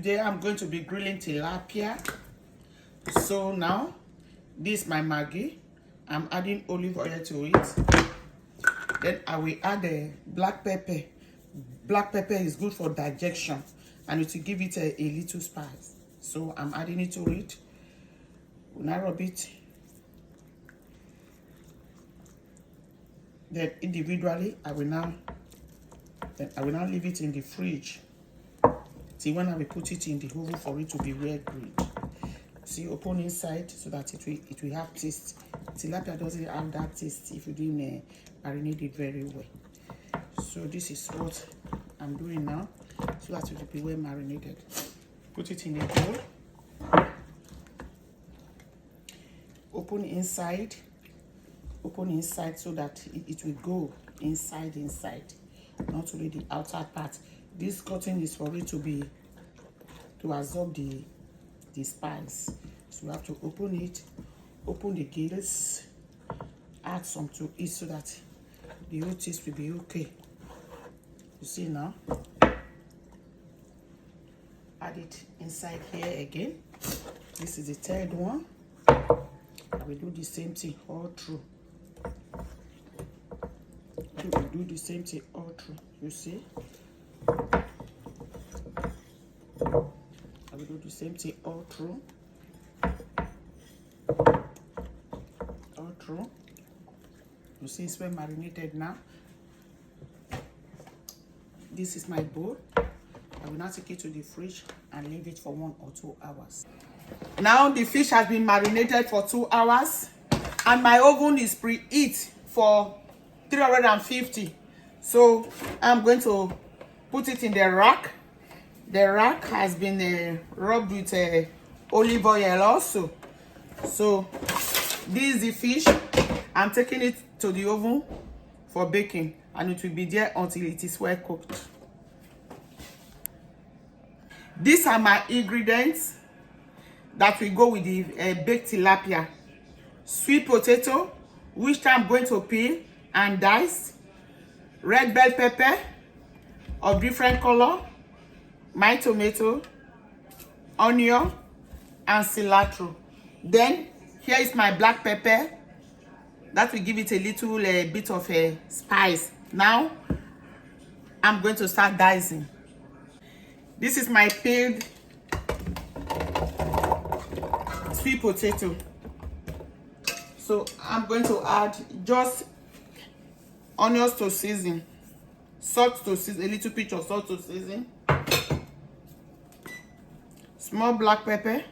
Today I'm going to be grilling tilapia. So now, this is my Maggi. I'm adding olive oil to it. Then I will add the black pepper. Black pepper is good for digestion and it will give it a little spice. So I'm adding it to it. We'll now rub it. Then individually, I will now leave it in the fridge. See, when I will put it in the oven for it to be well grilled. See, open inside so that it will have taste. Tilapia doesn't have that taste if you didn't marinate it very well. So this is what I'm doing now, so that it will be well marinated. Put it in a bowl. Open inside so that it will go inside, not only the outer part. This cutting is for it to absorb the spice. So you have to open it, open the gills, add some to it so that the whole taste will be okay. You see now? Add it inside here again. This is the third one. I will do the same thing all through. We will do the same thing all through. You see? I will do the same thing all through. All through. You see it's well marinated now. This is my bowl. I will now take it to the fridge and leave it for 1 or 2 hours. Now the fish has been marinated for 2 hours and my oven is preheat for 350. So I'm going to put it in the rack. The rack has been rubbed with olive oil also. So this is the fish. I'm taking it to the oven for baking and it will be there until it is well cooked. These are my ingredients that will go with the baked tilapia. Sweet potato, which I'm going to peel and dice. Red bell pepper of different color. My tomato, onion, and cilantro. Then here is my black pepper. That will give it a little bit of a spice. Now I'm going to start dicing. This is my peeled sweet potato. So I'm going to add just onions to season, salt to season, a little pinch of salt to season, small black pepper.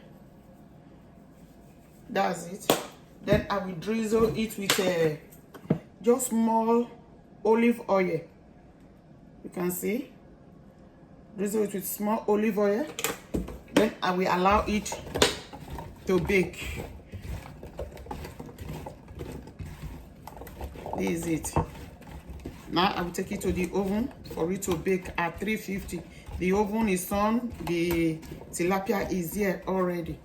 That's it. Then I will drizzle it with just small olive oil. You can see. Drizzle it with small olive oil. Then I will allow it to bake. This is it. Now I will take it to the oven for it to bake at 350. The oven is on. The tilapia is here already.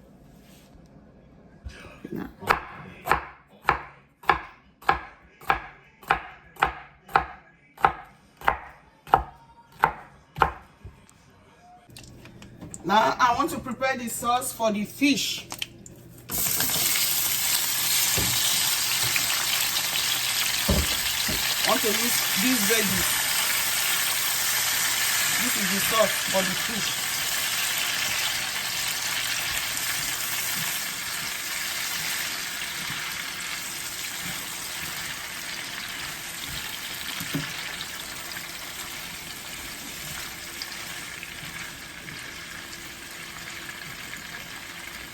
Now I want to prepare the sauce for the fish. I want to use these veggies. This is the sauce for the fish.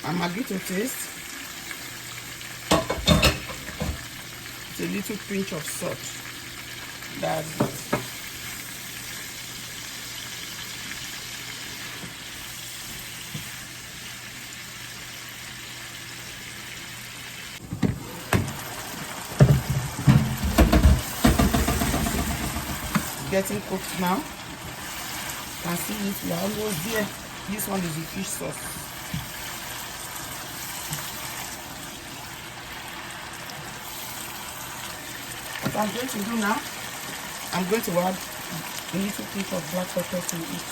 And Maggi to taste. It's a little pinch of salt. That's it. Getting cooked now. You can see it, we are almost there. This one is the fish sauce. What I'm going to do now, I'm going to add a little pinch of black pepper to it.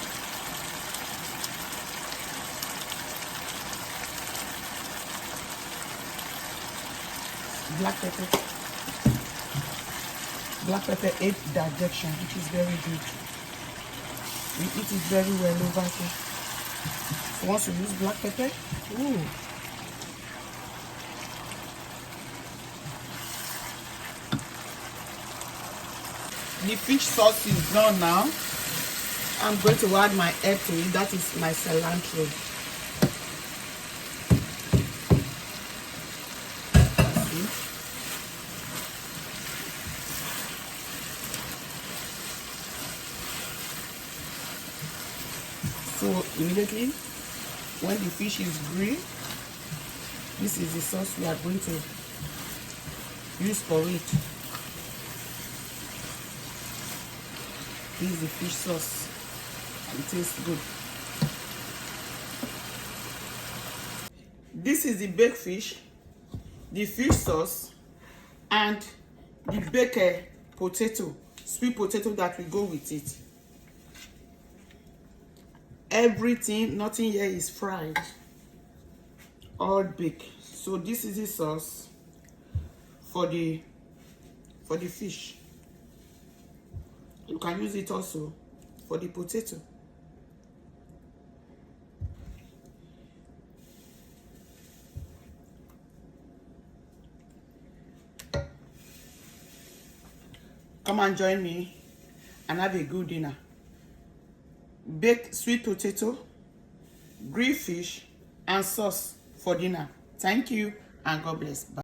Black pepper. Black pepper aid digestion, which is very good. We eat it very well over here. So once you use black pepper, ooh. The fish sauce is done now. I'm going to add my herb to it. That is my cilantro. So immediately when the fish is green, this is the sauce we are going to use for it. This is the fish sauce. It tastes good. This is the baked fish, the fish sauce, and the baked potato, sweet potato that will go with it. Everything, nothing here is fried, all baked. So this is the sauce for the fish. You can use it also for the potato. Come and join me and have a good dinner. Baked sweet potato, grilled fish, and sauce for dinner. Thank you and God bless. Bye.